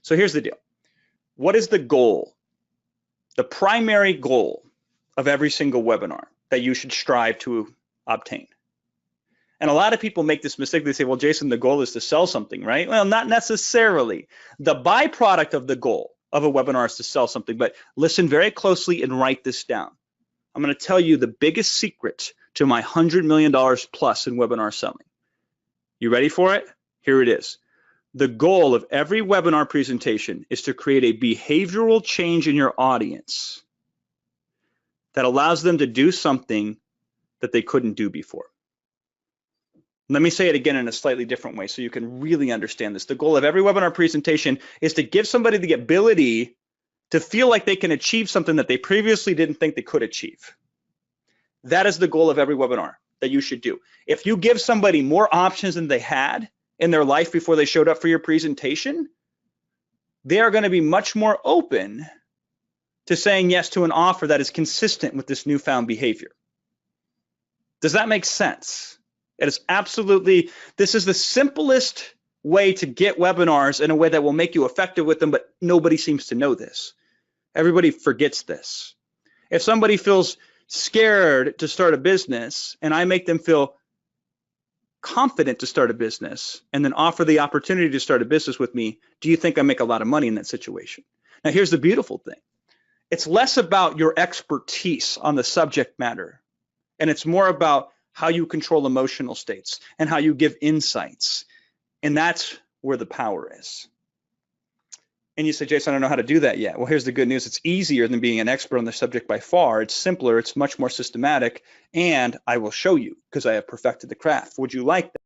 So here's the deal. What is the goal? The primary goal of every single webinar that you should strive to obtain. And a lot of people make this mistake. They say, well, Jason, the goal is to sell something, right? Well, not necessarily. The byproduct of the goal of a webinar is to sell something, but listen very closely and write this down. I'm going to tell you the biggest secret to my $100 million plus in webinar selling. You ready for it? Here it is. The goal of every webinar presentation is to create a behavioral change in your audience that allows them to do something that they couldn't do before. Let me say it again in a slightly different way so you can really understand this. The goal of every webinar presentation is to give somebody the ability to feel like they can achieve something that they previously didn't think they could achieve. That is the goal of every webinar that you should do. If you give somebody more options than they had in their life before they showed up for your presentation, they are going to be much more open to saying yes to an offer that is consistent with this newfound behavior. Does that make sense? It is absolutely, this is the simplest way to get webinars in a way that will make you effective with them, but nobody seems to know this. Everybody forgets this. If somebody feels scared to start a business and I make them feel confident to start a business and then offer the opportunity to start a business with me, do you think I make a lot of money in that situation? Now, here's the beautiful thing. It's less about your expertise on the subject matter, and it's more about how you control emotional states and how you give insights. And that's where the power is. And you say, Jason, I don't know how to do that yet. Well, here's the good news. It's easier than being an expert on the subject by far. It's simpler. It's much more systematic. And I will show you because I have perfected the craft. Would you like that?